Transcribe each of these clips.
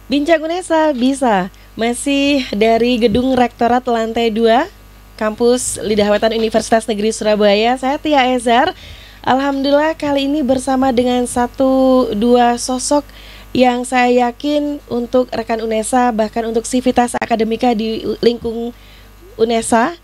Bincang Unesa bisa. Masih dari Gedung Rektorat lantai 2 Kampus Lidah Wetan Universitas Negeri Surabaya. Saya Tia Ezar. Alhamdulillah kali ini bersama dengan dua sosok yang saya yakin untuk rekan Unesa, bahkan untuk Sivitas Akademika di lingkung Unesa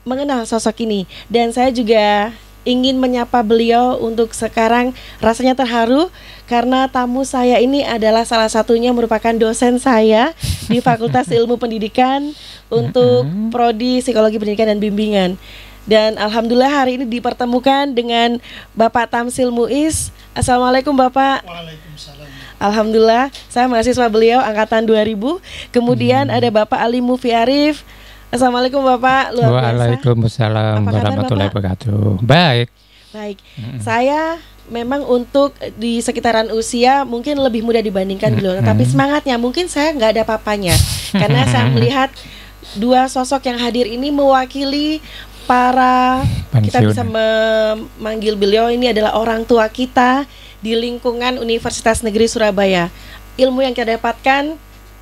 mengenal sosok ini. Dan saya juga ingin menyapa beliau untuk sekarang. Rasanya terharu karena tamu saya ini adalah salah satunya merupakan dosen saya di Fakultas Ilmu Pendidikan untuk Prodi Psikologi Pendidikan dan Bimbingan. Dan alhamdulillah hari ini dipertemukan dengan Bapak Tamsil Muiz. Assalamualaikum Bapak. Waalaikumsalam. Alhamdulillah, saya mahasiswa beliau angkatan 2000. Kemudian ada Bapak Ali Mufi Arif. Assalamualaikum Bapak, luar biasa. Waalaikumsalam warahmatullahi wabarakatuh. Baik. Saya memang untuk di sekitaran usia mungkin lebih muda dibandingkan beliau, tapi semangatnya mungkin saya nggak ada papanya. Karena saya melihat dua sosok yang hadir ini mewakili para, kita bisa memanggil beliau ini adalah orang tua kita di lingkungan Universitas Negeri Surabaya. Ilmu yang kita dapatkan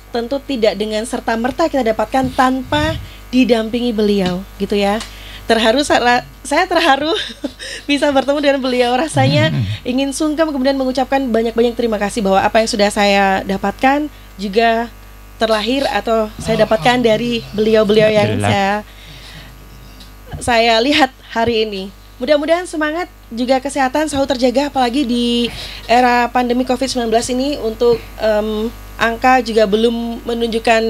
tentu tidak dengan serta-merta kita dapatkan tanpa didampingi beliau, gitu ya. Saya terharu bisa bertemu dengan beliau. Rasanya ingin sungkem kemudian mengucapkan banyak-banyak terima kasih bahwa apa yang sudah saya dapatkan juga terlahir atau saya dapatkan dari beliau-beliau yang saya lihat hari ini. Mudah-mudahan semangat juga kesehatan selalu terjaga, apalagi di era pandemi COVID-19 ini untuk angka juga belum menunjukkan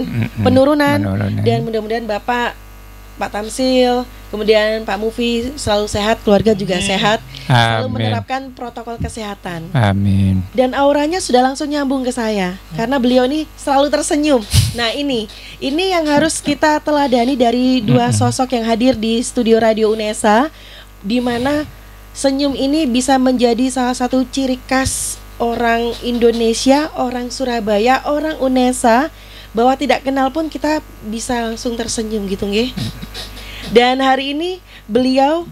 penurunan. Dan mudah-mudahan Pak Tamsil, kemudian Pak Mufi selalu sehat, keluarga juga sehat, selalu menerapkan protokol kesehatan. Amin. Dan auranya sudah langsung nyambung ke saya karena beliau ini selalu tersenyum. Nah ini yang harus kita teladani dari dua sosok yang hadir di studio Radio Unesa, di mana senyum ini bisa menjadi salah satu ciri khas orang Indonesia, orang Surabaya, orang Unesa, bahwa tidak kenal pun kita bisa langsung tersenyum gitu nggih. Dan hari ini beliau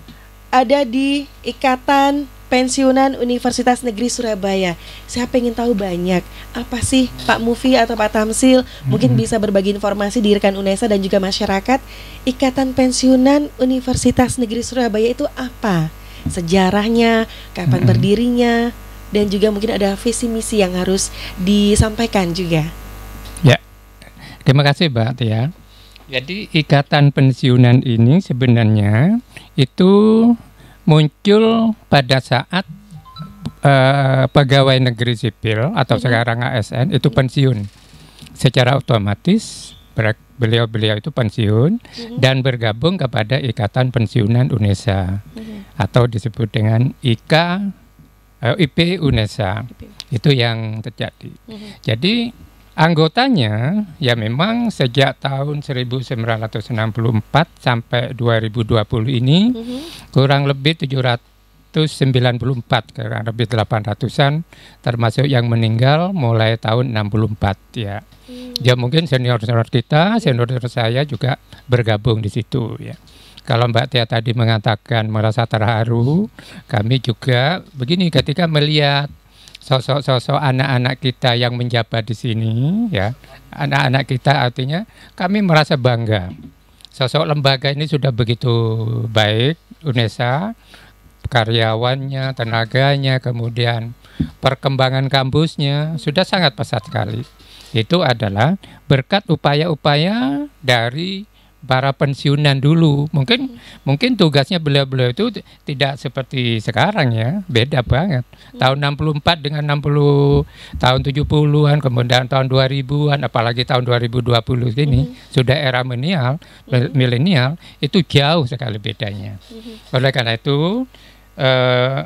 ada di Ikatan Pensiunan Universitas Negeri Surabaya. Saya pengen tahu banyak, apa sih Pak Mufi atau Pak Tamsil, mungkin bisa berbagi informasi di rekan Unesa dan juga masyarakat. Ikatan Pensiunan Universitas Negeri Surabaya itu apa? Sejarahnya, kapan berdirinya, dan juga mungkin ada visi misi yang harus disampaikan juga. Ya, terima kasih Mbak Tia. Jadi Ikatan Pensiunan ini sebenarnya itu muncul pada saat pegawai negeri sipil atau sekarang ASN itu pensiun. Secara otomatis beliau itu pensiun dan bergabung kepada Ikatan Pensiunan Unesa atau disebut dengan IP Unesa. Itu yang terjadi. Jadi anggotanya ya memang sejak tahun 1964 sampai 2020 ini kurang lebih 794, kurang lebih 800-an, termasuk yang meninggal mulai tahun 64 ya. Ya mungkin senior kita, senior saya juga bergabung di situ ya. Kalau Mbak Tia tadi mengatakan merasa terharu, kami juga begini ketika melihat sosok-sosok anak-anak kita yang menjabat di sini, ya, anak-anak kita artinya kami merasa bangga. Sosok lembaga ini sudah begitu baik, Unesa, karyawannya, tenaganya, kemudian perkembangan kampusnya sudah sangat pesat sekali. Itu adalah berkat upaya-upaya dari para pensiunan dulu. Mungkin tugasnya beliau-beliau itu tidak seperti sekarang ya, beda banget. Tahun 64 dengan tahun 70-an, kemudian tahun 2000-an, apalagi tahun 2020 ini sudah era milenial, itu jauh sekali bedanya. Oleh karena itu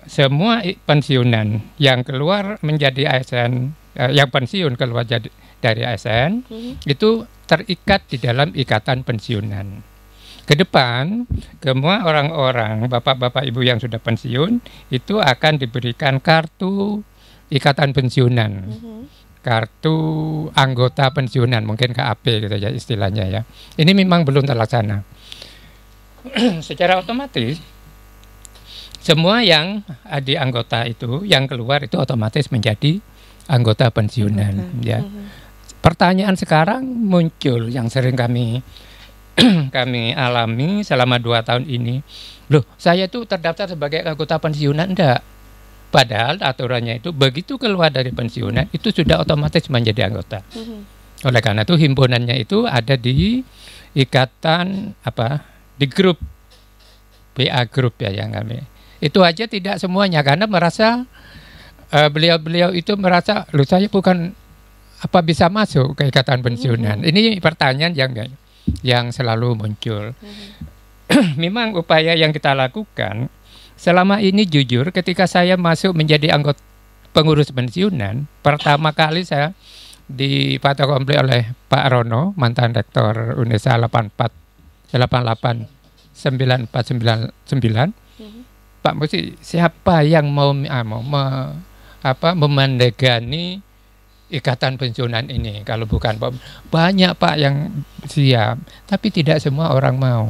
semua pensiunan yang keluar menjadi ASN, yang pensiun keluar dari ASN itu terikat di dalam ikatan pensiunan. Ke depan, semua orang-orang, bapak-bapak ibu yang sudah pensiun, itu akan diberikan kartu ikatan pensiunan. Kartu anggota pensiunan, mungkin KAP gitu ya istilahnya ya. Ini memang belum terlaksana. Secara otomatis, semua yang di anggota itu, yang keluar itu otomatis menjadi anggota pensiunan ya. pertanyaan sekarang muncul yang sering kami kami alami selama 2 tahun ini. Loh, saya tuh terdaftar sebagai anggota pensiunan enggak? Padahal aturannya itu begitu keluar dari pensiunan itu sudah otomatis menjadi anggota. Oleh karena itu himpunannya itu ada di ikatan di grup PA grup ya yang kami. Itu aja tidak semuanya karena merasa beliau-beliau itu merasa loh saya bukan bisa masuk ke ikatan pensiunan. Ini pertanyaan yang selalu muncul. Memang upaya yang kita lakukan selama ini jujur ketika saya masuk menjadi anggota pengurus pensiunan, pertama kali saya dipatok oleh Pak Rono, mantan rektor UNESA 9499. Pak Musi, siapa yang mau memandegani ikatan pensiunan ini? Kalau bukan Pak, banyak Pak yang siap, tapi tidak semua orang mau.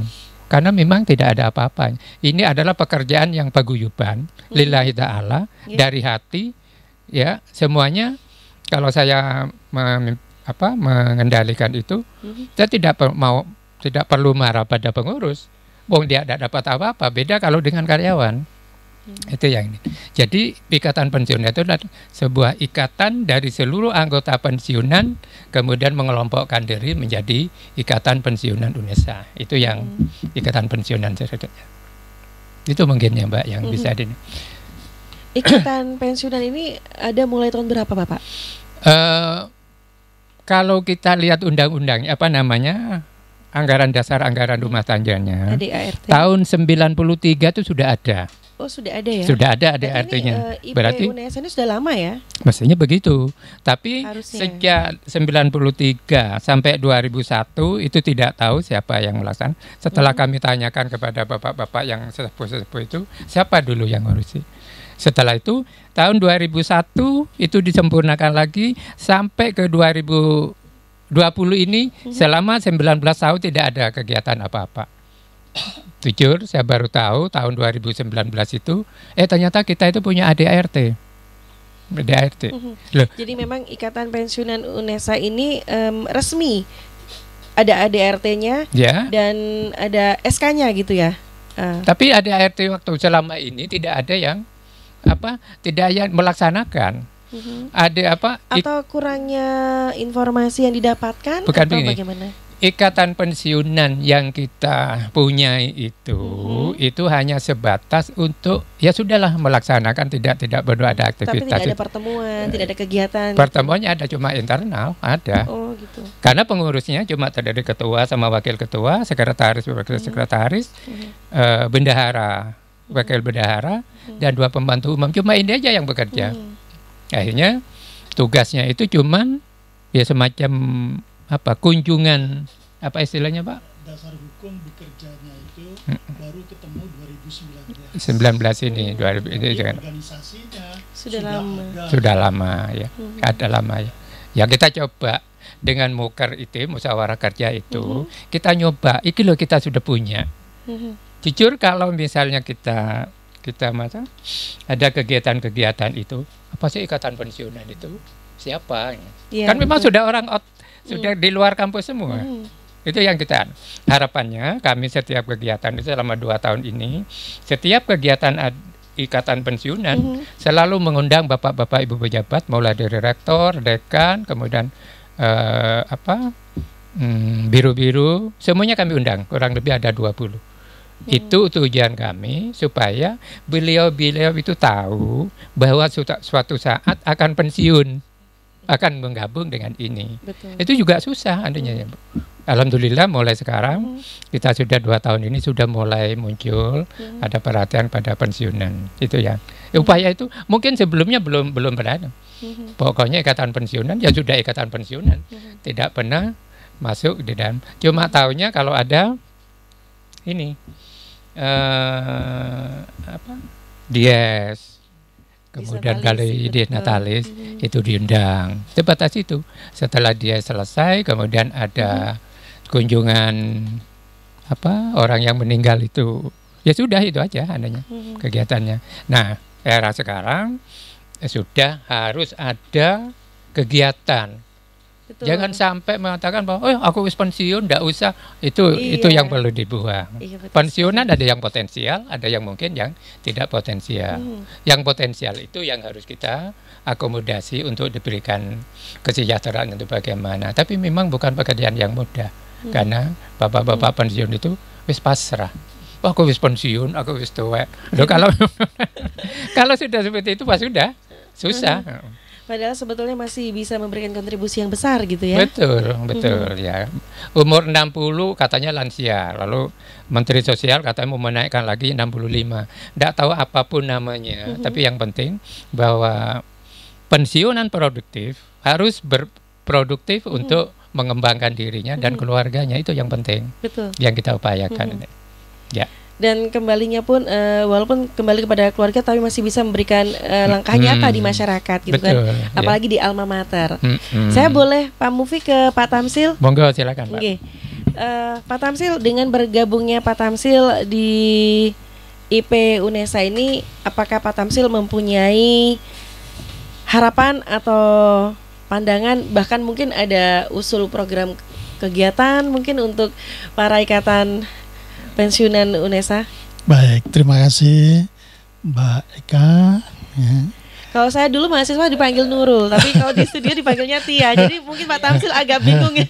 Karena memang tidak ada apa-apa. Ini adalah pekerjaan yang paguyuban, lillahi ta'ala, dari hati, ya semuanya. Kalau saya mengendalikan itu, saya tidak perlu marah pada pengurus. Wong dia tidak dapat apa-apa. Beda kalau dengan karyawan. Itu yang ini. Jadi ikatan pensiunan itu adalah sebuah ikatan dari seluruh anggota pensiunan kemudian mengelompokkan diri menjadi ikatan pensiunan UNESA. Itu yang ikatan pensiunan sebenarnya. Itu mungkin ya Mbak yang bisa di. Ikatan pensiunan ini ada mulai tahun berapa Bapak? Kalau kita lihat undang-undangnya anggaran dasar anggaran rumah tangganya ADART. Tahun 93 itu sudah ada. Oh sudah ada ya? Sudah ada ADART-nya. Berarti UNESA ini sudah lama ya? Mestinya begitu. Tapi harusnya. Sejak 93 sampai 2001 itu tidak tahu siapa yang melaksanakan. Setelah kami tanyakan kepada bapak-bapak yang sesepuh-sesepuh itu, siapa dulu yang ngurusi. Setelah itu tahun 2001 itu disempurnakan lagi sampai ke 2020 ini selama 19 tahun tidak ada kegiatan apa-apa. Jujur saya baru tahu tahun 2019 itu ternyata kita itu punya ADART. Loh. Jadi memang ikatan pensiunan UNESA ini resmi ada ADART-nya dan ada SK-nya gitu ya. Tapi ADART waktu selama ini tidak ada yang melaksanakan. Ada atau kurangnya informasi yang didapatkan bukan atau begini. Bagaimana? Ikatan pensiunan yang kita punya itu hanya sebatas untuk ya sudahlah melaksanakan tidak perlu ada aktivitas. Tapi tidak ada pertemuan, tidak ada kegiatan. Pertemuannya ada cuma internal, ada. Oh gitu. Karena pengurusnya cuma terdiri ketua sama wakil ketua, sekretaris, wakil sekretaris, bendahara, wakil bendahara, dan 2 pembantu umum. Cuma ini aja yang bekerja. Akhirnya tugasnya itu cuman ya semacam kunjungan istilahnya Pak? Dasar hukum bekerjanya itu baru ketemu 2019 ini 2000 ini kan. Organisasinya sudah lama ya. Ada lama ya. Ya kita coba dengan muker itu musyawarah kerja itu kita nyoba iki loh kita sudah punya. Jujur kalau misalnya kita ada kegiatan-kegiatan itu apa sih ikatan pensiunan itu siapa ya, kan memang sudah orang sudah di luar kampus semua. Itu yang kita harapannya kami setiap kegiatan itu selama 2 tahun ini setiap kegiatan ikatan pensiunan selalu mengundang bapak-bapak ibu pejabat mulai dari rektor, dekan, kemudian biru-biru semuanya kami undang, kurang lebih ada 20. Itu tujuan kami supaya beliau-beliau itu tahu bahwa suatu saat akan pensiun, akan menggabung dengan ini. Betul. Itu juga susah adanya ya Bu. Alhamdulillah mulai sekarang kita sudah 2 tahun ini sudah mulai muncul ada perhatian pada pensiunan itu ya. Upaya itu mungkin sebelumnya belum berada. Pokoknya ikatan pensiunan ya sudah ikatan pensiunan. Tidak pernah masuk di dalam. Cuma tahunya kalau ada ini dies. Kemudian kali dia natalis itu diundang. Sebatas itu. Setelah dia selesai, kemudian ada kunjungan orang yang meninggal itu. Ya sudah itu aja adanya kegiatannya. Nah, era sekarang sudah harus ada kegiatan Betul. Jangan sampai mengatakan bahwa oh aku wis pensiun, ndak usah. Itu yang perlu dibuang. Iya, betul. Pensiunan ada yang potensial, ada yang mungkin yang tidak potensial. Yang potensial itu yang harus kita akomodasi untuk diberikan kesejahteraan itu bagaimana. Tapi memang bukan pekerjaan yang mudah. Karena bapak-bapak pensiun itu wis pasrah. Wah, aku wis pensiun, aku wis tuwek. Loh, kalau kalau sudah seperti itu pasti sudah susah. Padahal sebetulnya masih bisa memberikan kontribusi yang besar gitu ya. Betul ya. Umur 60 katanya lansia, lalu Menteri Sosial katanya mau menaikkan lagi 65. Tidak tahu apapun namanya, tapi yang penting bahwa pensiunan produktif harus berproduktif untuk mengembangkan dirinya dan keluarganya, itu yang penting. Betul. Yang kita upayakan. Ya. Dan kembalinya pun walaupun kembali kepada keluarga tapi masih bisa memberikan langkah nyata di masyarakat gitu. Betul, kan. Apalagi di alma mater. Saya boleh Pak Mufi ke Pak Tamsil? Monggo, silakan Pak. Okay. Pak Tamsil, dengan bergabungnya Pak Tamsil di IP UNESA ini, apakah Pak Tamsil mempunyai harapan atau pandangan, bahkan mungkin ada usul program kegiatan mungkin untuk para ikatan pensiunan UNESA? Baik, terima kasih Mbak Eka. Ya. Kalau saya dulu mahasiswa dipanggil Nurul, tapi kalau di studio dipanggilnya Tia. Jadi mungkin Pak Tamsil agak bingung ya.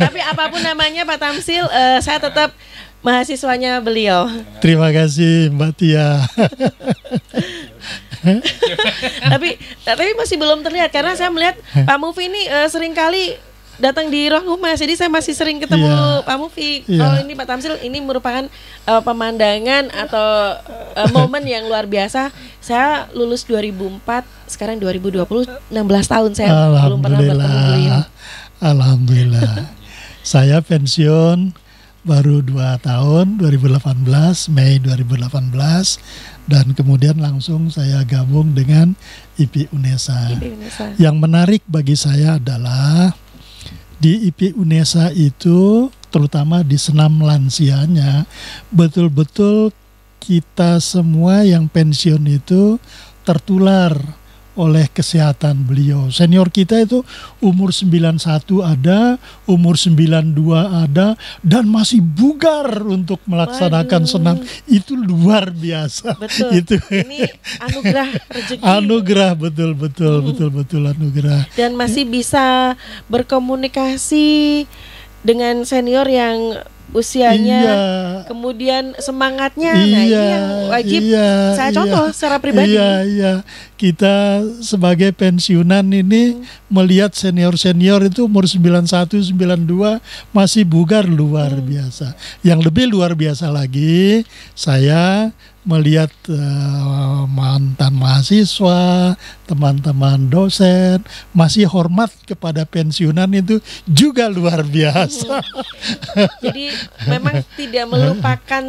Tapi apapun namanya Pak Tamsil, saya tetap mahasiswanya beliau. Terima kasih Mbak Tia. tapi masih belum terlihat karena saya melihat Pak Mufi ini seringkali datang di ruang humas, jadi saya masih sering ketemu Pak Mufi. Kalau ini Pak Tamsil, ini merupakan pemandangan atau momen yang luar biasa. Saya lulus 2004, sekarang 2020, 16 tahun saya belum pernah bertemu beliau. Alhamdulillah. Saya pensiun baru 2 tahun, 2018, Mei 2018, dan kemudian langsung saya gabung dengan IP UNESA. Yang menarik bagi saya adalah di IP UNESA itu, terutama di senam lansianya, betul-betul kita semua yang pensiun itu tertular oleh kesehatan beliau. Senior kita itu umur 91 ada, umur 92 ada, dan masih bugar untuk melaksanakan senam. Itu luar biasa. Betul. Itu. Ini anugerah rezeki. Anugerah, betul anugerah. Dan masih bisa berkomunikasi dengan senior yang usianya, kemudian semangatnya, nah ini yang wajib saya contoh secara pribadi. Kita sebagai pensiunan ini melihat senior-senior itu umur 91, 92 masih bugar, luar biasa. Yang lebih luar biasa lagi, saya melihat mantan mahasiswa, teman-teman dosen masih hormat kepada pensiunan, itu juga luar biasa. Jadi memang tidak melupakan,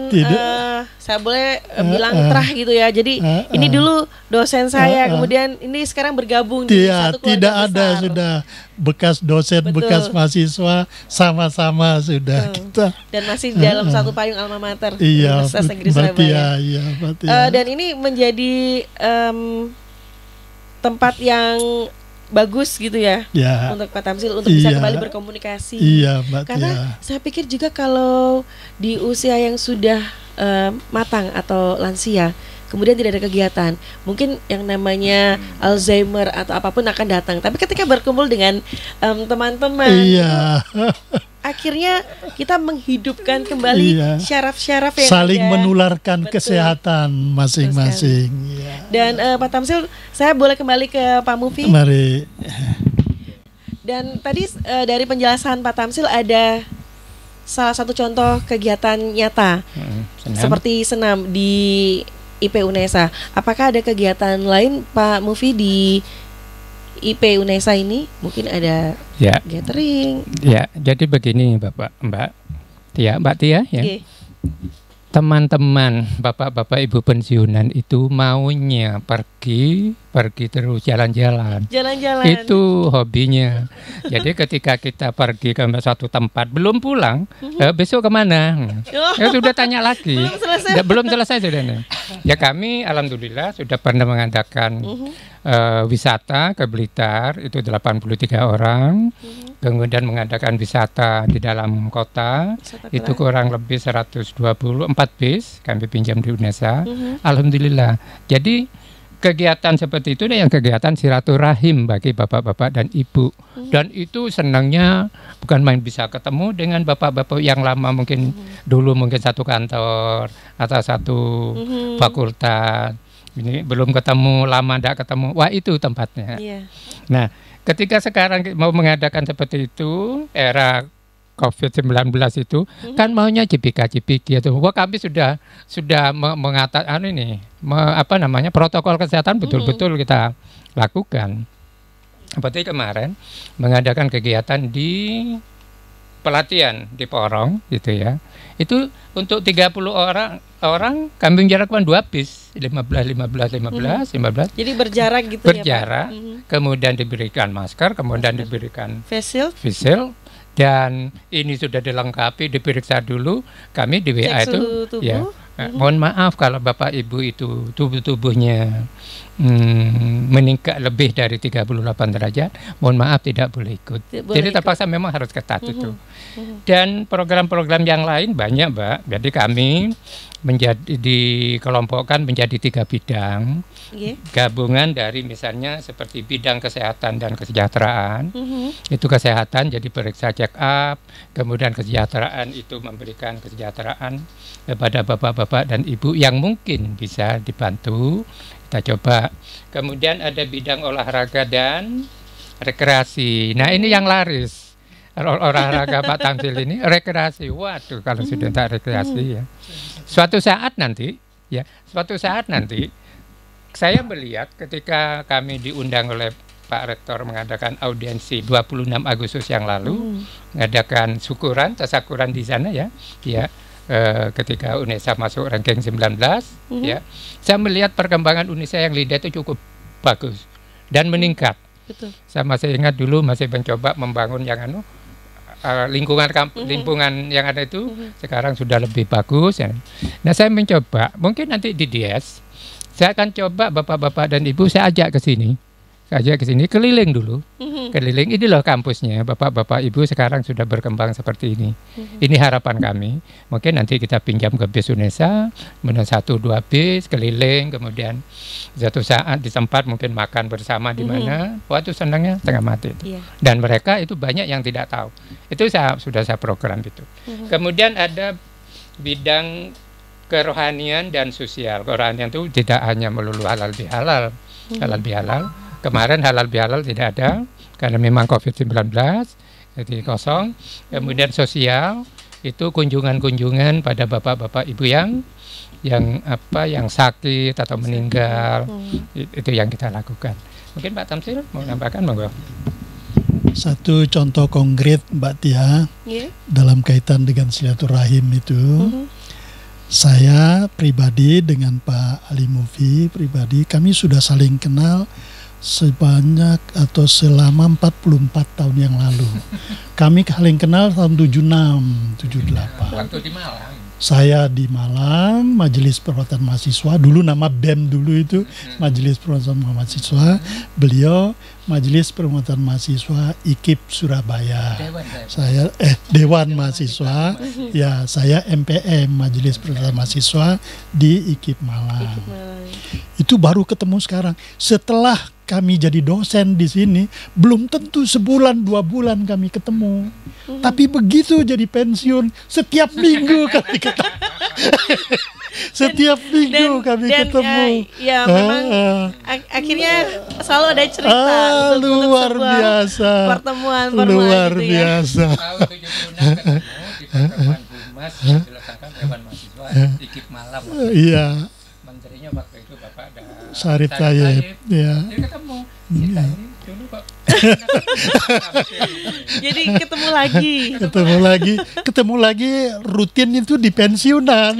saya boleh bilang terah gitu ya. Jadi ini dulu dosen saya, kemudian ini sekarang bergabung di satu keluarga tidak besar. Ada sudah bekas dosen, bekas mahasiswa, sama-sama sudah kita. Dan masih dalam satu payung alma mater, Iya, Universitas Negeri Surabaya. Dan ini menjadi tempat yang bagus gitu ya, untuk Pak Tamsil untuk bisa kembali berkomunikasi. Karena saya pikir juga kalau di usia yang sudah matang atau lansia, kemudian tidak ada kegiatan, mungkin yang namanya Alzheimer atau apapun akan datang. Tapi ketika berkumpul dengan teman-teman, akhirnya kita menghidupkan kembali syaraf-syaraf yang saling menularkan kesehatan masing-masing. Dan Pak Tamsil, saya boleh kembali ke Pak Mufi? Mari. Dan tadi dari penjelasan Pak Tamsil ada salah satu contoh kegiatan nyata seperti senam di IP UNESA. Apakah ada kegiatan lain Pak Mufi di IP UNESA ini? Mungkin ada gathering. Ya, jadi begini Mbak Tia ya. Teman-teman, bapak-bapak ibu pensiunan itu maunya pergi terus jalan-jalan. Itu hobinya. Jadi ketika kita pergi ke suatu tempat belum pulang, besok kemana? Ya sudah tanya lagi. Belum selesai sudah. Ya kami alhamdulillah sudah pernah mengadakan wisata ke Blitar itu 83 orang. Kemudian mengadakan wisata di dalam kota itu kurang lebih 124 bis kami pinjam di UNESA. Alhamdulillah. Jadi kegiatan seperti itu yang kegiatan silaturahim bagi bapak-bapak dan ibu. Dan itu senangnya bukan main bisa ketemu dengan bapak-bapak yang lama mungkin dulu mungkin satu kantor atau satu fakultas. Ini belum ketemu, lama tidak ketemu. Wah, itu tempatnya. Nah, ketika sekarang mau mengadakan seperti itu, era COVID-19 itu kan maunya cipika-cipiki itu. Wah, kami sudah mengatakan ini protokol kesehatan betul-betul kita lakukan. Seperti kemarin mengadakan kegiatan di pelatihan di Porong gitu ya. Itu untuk 30 orang kami jarakkan 2 bis 15. Jadi berjarak gitu berjarak, ya Pak? Kemudian diberikan masker, kemudian diberikan face shield. Dan ini sudah dilengkapi, diperiksa dulu. Kami di WA itu ya. Mohon maaf kalau Bapak Ibu itu tubuhnya meningkat lebih dari 38 derajat, mohon maaf tidak boleh ikut. Jadi terpaksa memang harus ketat itu. Dan program-program yang lain banyak, Mbak. Jadi kami dikelompokkan menjadi 3 bidang. Gabungan dari misalnya seperti bidang kesehatan dan kesejahteraan. Itu kesehatan jadi periksa check up, kemudian kesejahteraan itu memberikan kesejahteraan kepada bapak-bapak dan ibu yang mungkin bisa dibantu. Kita coba. Kemudian ada bidang olahraga dan rekreasi. Nah, ini yang laris. Olahraga Pak Tamsil ini rekreasi. Waduh, kalau sudah tak rekreasi ya. Suatu saat nanti saya melihat ketika kami diundang oleh Pak Rektor mengadakan audiensi 26 Agustus yang lalu, mengadakan tasakuran di sana ya. Ketika UNESA masuk ranking 19 ya. Saya melihat perkembangan UNESA yang LIDA itu cukup bagus dan meningkat. Betul. Saya masih ingat dulu masih mencoba membangun yang lingkungan yang ada itu sekarang sudah lebih bagus ya. Nah, saya mencoba mungkin nanti di DS saya akan coba bapak-bapak dan ibu saya ajak ke sini. Keliling dulu. Keliling, ini loh kampusnya. Bapak-bapak ibu sekarang sudah berkembang seperti ini. Ini harapan kami. Mungkin nanti kita pinjam ke bis UNESA, kemudian 1-2 bis keliling, kemudian satu saat di tempat mungkin makan bersama di mana. Waktu senangnya setengah mati itu. Dan mereka itu banyak yang tidak tahu. Itu sudah saya program itu. Kemudian ada bidang kerohanian dan sosial. Kerohanian itu tidak hanya melulu halal bihalal. Kemarin halal bihalal tidak ada karena memang COVID-19 jadi kosong. Kemudian sosial itu kunjungan-kunjungan pada bapak-bapak ibu yang sakit atau meninggal. Itu yang kita lakukan. Mungkin Pak Tamsil mau menambahkan, monggo. Satu contoh konkret Mbak Tia dalam kaitan dengan silaturahim itu. Saya pribadi dengan Pak Ali Mufi pribadi kami sudah saling kenal sebanyak atau selama 44 tahun yang lalu. Kami saling kenal tahun 76, 78. Waktu di Malang. Saya di Malang, Majelis Perwakilan Mahasiswa, dulu nama BEM dulu itu, Majelis Perwakilan Mahasiswa. Beliau Majelis Perwakilan Mahasiswa IKIP Surabaya. Saya Dewan Mahasiswa. Ya, saya MPM Majelis Perwakilan Mahasiswa di IKIP Malang. Itu baru ketemu sekarang. Setelah kami jadi dosen di sini, belum tentu sebulan 2 bulan kami ketemu. Tapi begitu jadi pensiun, setiap minggu kami ketemu. Setiap minggu kami ketemu. Ya memang akhirnya selalu ada cerita luar biasa. Pertemuan luar gitu biasa. Tahun 76 ketemu di pertemuan Humas dilaksanakan Dewan Mahasiswa IKIP Malang. Iya. Menterinya waktu itu Bapak Sarip Tayyip. Ya. Jadi ketemu. Kita ini dulu kok. Jadi ketemu lagi rutin itu di pensiunan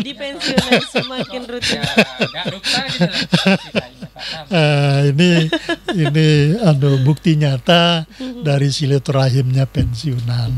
semakin rutin nggak lupa gitu lah. Ini bukti nyata dari silaturahimnya pensiunan.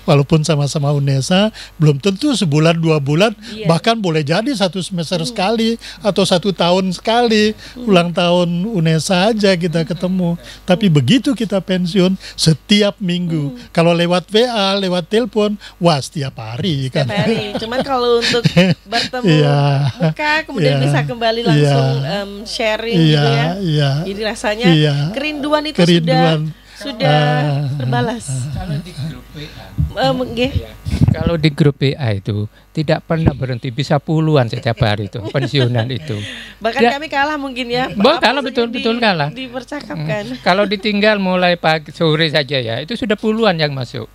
Walaupun sama-sama UNESA, belum tentu sebulan 2 bulan, Iya. bahkan boleh jadi 1 semester sekali atau 1 tahun sekali ulang tahun UNESA aja kita ketemu. Tapi begitu kita pensiun setiap minggu. Kalau lewat WA, lewat telepon, wah setiap hari kan. Setiap hari. Cuman kalau untuk bertemu Iya. muka kemudian Iya. bisa kembali langsung Iya. sharing Iya, gitu ya. iya. Jadi rasanya Iya. kerinduan itu Kerinduan. sudah terbalas. Kalau di grup WA, Nggih. kalau di grup WA itu tidak pernah berhenti, bisa puluhan setiap hari itu pensiunan itu. Bahkan Ya. kami kalah mungkin ya. Kalah, Apa betul, saja betul kalah. Dipercakapkan. Kalau ditinggal mulai pagi sore saja ya, itu sudah puluhan yang masuk.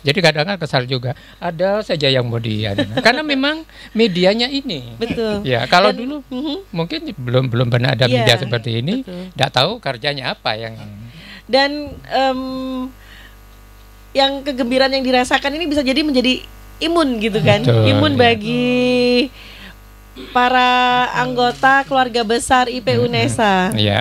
Jadi kadang-kadang kesal juga, ada saja yang mau karena memang medianya ini. Betul. Ya, kalau Dan- dulu Mhm. mungkin belum pernah ada Iya, media seperti ini, betul. tidak tahu kerjanya apa yang Dan yang kegembiraan yang dirasakan ini bisa jadi menjadi imun gitu kan. Betul, Imun iya. bagi para anggota keluarga besar IP UNESA. ya,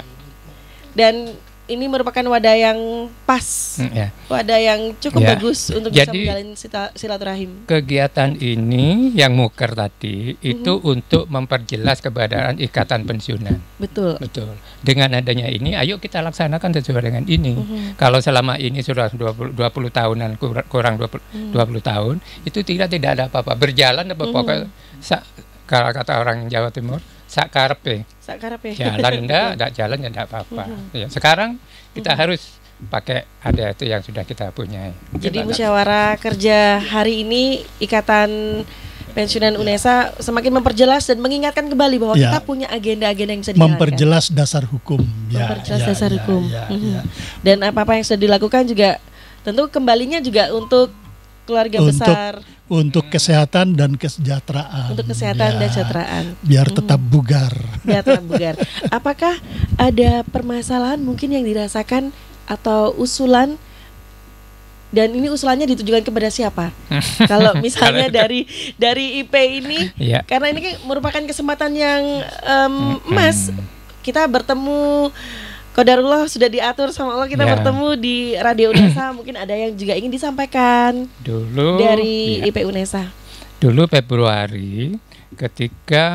Dan ini merupakan wadah yang pas, ya. wadah yang cukup Ya. bagus untuk bisa Jadi- menjalin silaturahim. Kegiatan ini yang muker tadi itu untuk memperjelas keberadaan ikatan pensiunan. Betul. Betul. Dengan adanya ini, ayo kita laksanakan sesuai dengan ini. Kalau selama ini sudah 20 tahunan, kurang 20 tahun, itu tidak ada apa-apa. Berjalan apa pokoknya, kalau kata orang Jawa Timur, sakarepe. Sakarepe. Jalan enggak jalan ya enggak apa-apa. Ya, sekarang kita harus pakai ada itu yang sudah kita punya. Jadi musyawarah kerja hari ini Ikatan Pensiunan UNESA semakin memperjelas dan mengingatkan kembali bahwa Ya. kita punya agenda-agenda yang bisa dijalankan. Memperjelas dasar hukum. Memperjelas dasar hukum. Ya, Mhm. ya. Dan apa-apa yang sudah dilakukan juga tentu kembalinya juga untuk keluarga besar, Untuk kesehatan dan kesejahteraan. untuk kesehatan Ya, dan kesejahteraan. Biar tetap bugar. Biar tetap bugar. Apakah ada permasalahan mungkin yang dirasakan atau usulan, dan ini usulannya ditujukan kepada siapa? Kalau misalnya dari IP ini, ya. karena ini kan merupakan kesempatan yang emas, kita bertemu. Qadarullah sudah diatur sama Allah, kita Ya. bertemu di Radio UNESA. Mungkin ada yang juga ingin disampaikan Dulu dari ya. IP UNESA. Dulu Februari ketika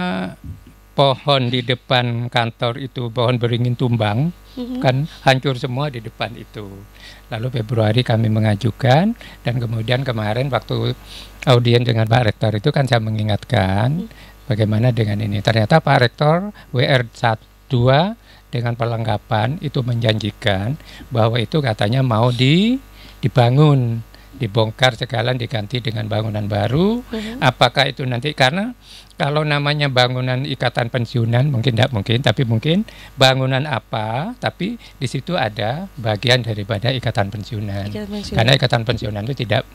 pohon di depan kantor itu, pohon beringin tumbang, kan hancur semua di depan itu. Lalu Februari kami mengajukan, dan kemudian kemarin waktu audien dengan Pak Rektor itu kan saya mengingatkan bagaimana dengan ini. Ternyata Pak Rektor WR2 dengan perlengkapan itu menjanjikan bahwa itu katanya mau dibangun, dibongkar sekalian diganti dengan bangunan baru. Apakah itu nanti, karena kalau namanya bangunan ikatan pensiunan mungkin tidak mungkin, tapi mungkin bangunan apa, tapi di situ ada bagian daripada ikatan pensiunan. Ikatan pensiunan. Karena ikatan pensiunan itu tidak,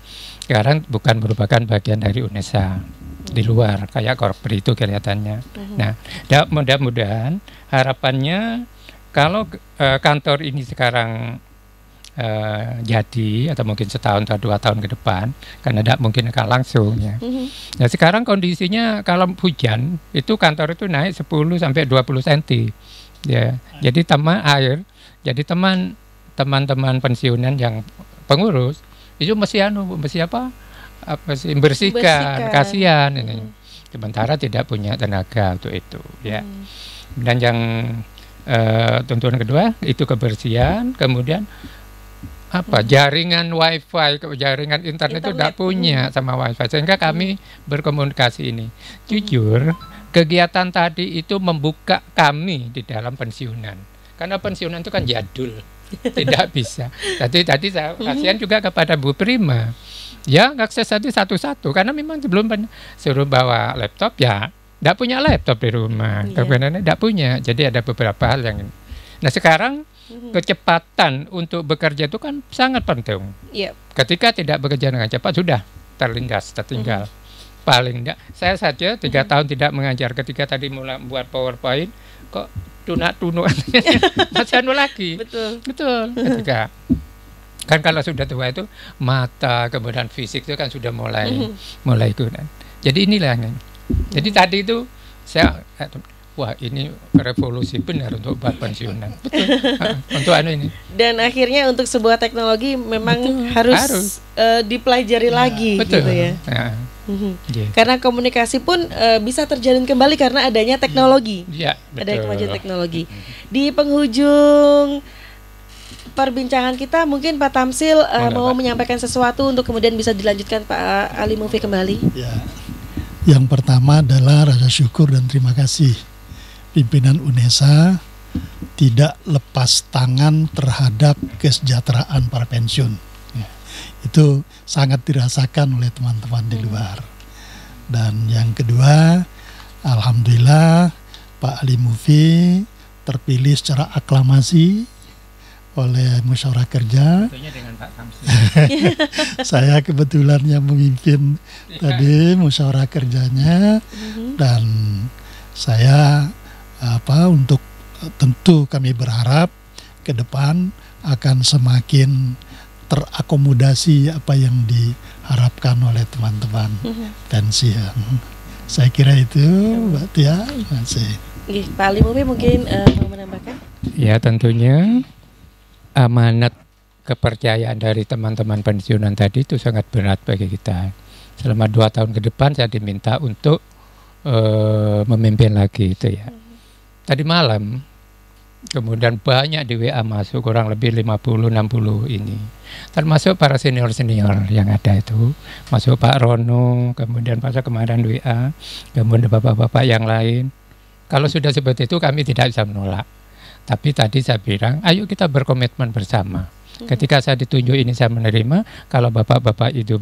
sekarang bukan merupakan bagian dari UNESA, di luar kayak Korpri itu kelihatannya. Nah, mudah-mudahan harapannya kalau kantor ini sekarang jadi, atau mungkin setahun atau 2 tahun ke depan, karena tidak mungkin akan langsung ya. Nah, sekarang kondisinya kalau hujan itu kantor itu naik 10 sampai 20 cm. Ya. Jadi air. Jadi teman-teman pensiunan yang pengurus itu mesti bersihkan, kasihan ini. Sementara tidak punya tenaga untuk itu ya. Dan yang tuntutan kedua itu kebersihan, kemudian jaringan wifi, jaringan internet itu tidak punya sama wifi, sehingga kami berkomunikasi ini. Jujur, kegiatan tadi itu membuka kami di dalam pensiunan, karena pensiunan itu kan jadul, tidak bisa. Tadi saya kasihan juga kepada Bu Prima, ya akses tadi satu-satu, karena memang belum suruh bawa laptop, ya tidak punya laptop di rumah, kebenarannya tidak punya. Jadi ada beberapa hal yang. Nah sekarang kecepatan untuk bekerja itu kan sangat penting. Ketika tidak bekerja dengan cepat sudah tertinggal. Paling tidak, saya saja 3 tahun tidak mengajar. Ketika tadi mulai buat PowerPoint, kok tunak-tunuk masih lagi. Betul. Ketika kan kalau sudah tua itu mata, kemudian fisik itu kan sudah mulai itu. Jadi inilah. Jadi tadi itu saya wah ini revolusi benar untuk buat pensiunan. Betul. Untuk ini. Dan akhirnya untuk sebuah teknologi memang harus dipelajari lagi, betul. gitu ya. Yeah. Karena komunikasi pun bisa terjalin kembali karena adanya teknologi. Yeah, ada kemajuan teknologi. Di penghujung perbincangan kita, mungkin Pak Tamsil mau menyampaikan sesuatu untuk kemudian bisa dilanjutkan Pak Ali Mufi kembali. Ya. Yang pertama adalah rasa syukur dan terima kasih pimpinan UNESA tidak lepas tangan terhadap kesejahteraan para pensiun. Ya. Itu sangat dirasakan oleh teman-teman di luar. Dan yang kedua, alhamdulillah Pak Ali Mufi terpilih secara aklamasi oleh musyawarah kerja. Dengan Pak Tamsil. Saya kebetulan yang memimpin tadi musyawarah kerjanya, dan saya untuk tentu kami berharap ke depan akan semakin terakomodasi apa yang diharapkan oleh teman-teman pensiun. Saya kira itu, Mbak Tia. Terima kasih. Pak Ali Mufi mungkin mau menambahkan? Ya, tentunya amanat kepercayaan dari teman-teman pensiunan tadi itu sangat berat bagi kita. Selama 2 tahun ke depan saya diminta untuk memimpin lagi itu ya. Tadi malam kemudian banyak di WA masuk, kurang lebih 50-60 ini. Termasuk para senior-senior yang ada itu. Masuk Pak Rono, kemudian pas kemarin WA, kemudian bapak-bapak yang lain. Kalau sudah seperti itu kami tidak bisa menolak. Tapi tadi saya bilang, ayo kita berkomitmen bersama. Ketika saya ditunjuk ini saya menerima, kalau bapak-bapak itu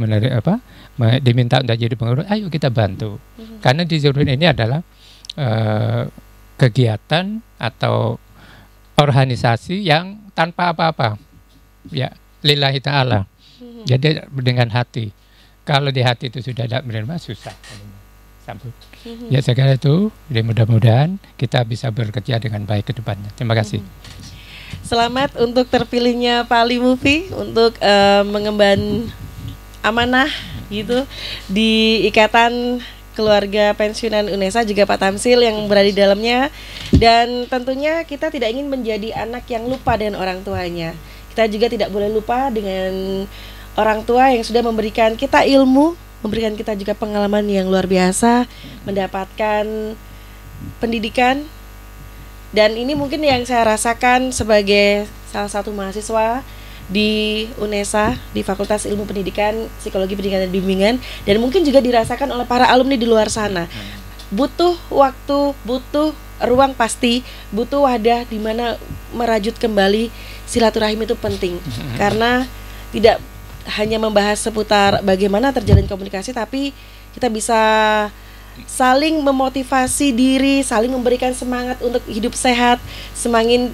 diminta untuk jadi pengurus, ayo kita bantu. Karena di Zurun ini adalah kegiatan atau organisasi yang tanpa apa-apa, ya lillahi ta'ala. Jadi dengan hati. Kalau di hati itu sudah tidak menerima, susah. Ya saya kira itu. Jadi mudah-mudahan kita bisa bekerja dengan baik ke depannya. Terima kasih. Selamat untuk terpilihnya Pak Ali Mufi untuk mengemban amanah gitu di Ikatan Keluarga Pensiunan UNESA, juga Pak Tamsil yang berada di dalamnya. Dan tentunya kita tidak ingin menjadi anak yang lupa dengan orang tuanya. Kita juga tidak boleh lupa dengan orang tua yang sudah memberikan kita ilmu, memberikan kita juga pengalaman yang luar biasa, mendapatkan pendidikan. Dan ini mungkin yang saya rasakan sebagai salah satu mahasiswa di UNESA, di Fakultas Ilmu Pendidikan, Psikologi Pendidikan dan Bimbingan, dan mungkin juga dirasakan oleh para alumni di luar sana. Butuh waktu, butuh ruang pasti, butuh wadah di mana merajut kembali silaturahim itu penting. Karena tidak hanya membahas seputar bagaimana terjalin komunikasi, tapi kita bisa saling memotivasi diri, saling memberikan semangat untuk hidup sehat, semakin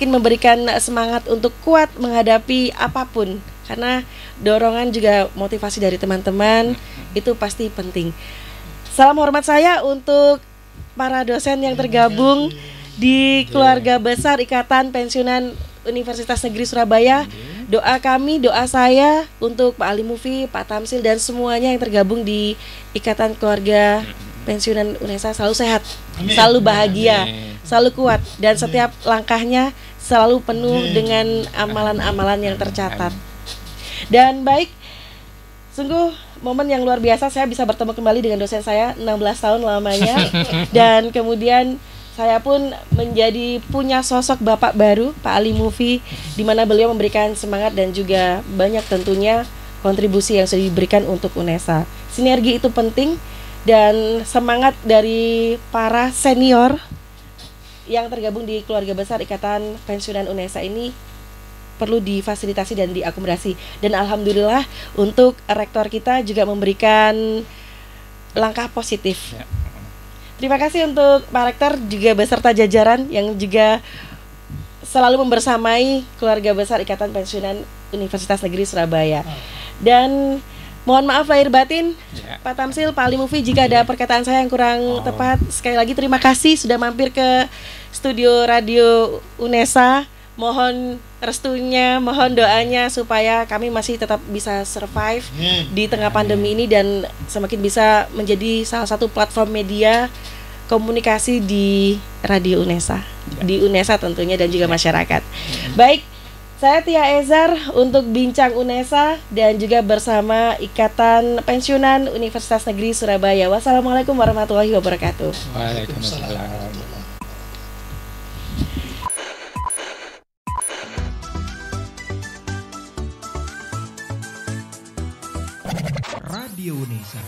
memberikan semangat untuk kuat menghadapi apapun. Karena dorongan juga motivasi dari teman-teman itu pasti penting. Salam hormat saya untuk para dosen yang tergabung di keluarga besar Ikatan Pensiunan Universitas Negeri Surabaya. Doa kami, doa saya untuk Pak Ali Mufi, Pak Tamsil, dan semuanya yang tergabung di Ikatan Keluarga Pensiunan UNESA selalu sehat, selalu bahagia, selalu kuat, dan setiap langkahnya selalu penuh dengan amalan-amalan yang tercatat. Dan baik, sungguh momen yang luar biasa saya bisa bertemu kembali dengan dosen saya 16 tahun lamanya. Dan kemudian saya pun menjadi punya sosok bapak baru, Pak Ali Mufi, di mana beliau memberikan semangat dan juga banyak tentunya kontribusi yang sudah diberikan untuk UNESA. Sinergi itu penting, dan semangat dari para senior yang tergabung di keluarga besar Ikatan Pensiunan UNESA ini perlu difasilitasi dan diakomodasi. Dan alhamdulillah untuk rektor kita juga memberikan langkah positif. Terima kasih untuk Pak Rektor juga beserta jajaran yang juga selalu membersamai keluarga besar Ikatan Pensiunan Universitas Negeri Surabaya. Dan mohon maaf lahir batin, Pak Tamsil, Pak Ali Mufi, jika ada perkataan saya yang kurang tepat. Sekali lagi terima kasih sudah mampir ke studio Radio UNESA. Mohon restunya, mohon doanya supaya kami masih tetap bisa survive di tengah pandemi ini dan semakin bisa menjadi salah satu platform media komunikasi di Radio UNESA, di UNESA tentunya dan juga masyarakat. Baik, saya Tia Ezar untuk Bincang UNESA dan juga bersama Ikatan Pensiunan Universitas Negeri Surabaya. Wassalamualaikum warahmatullahi wabarakatuh. Waalaikumsalam. Radio UNESA.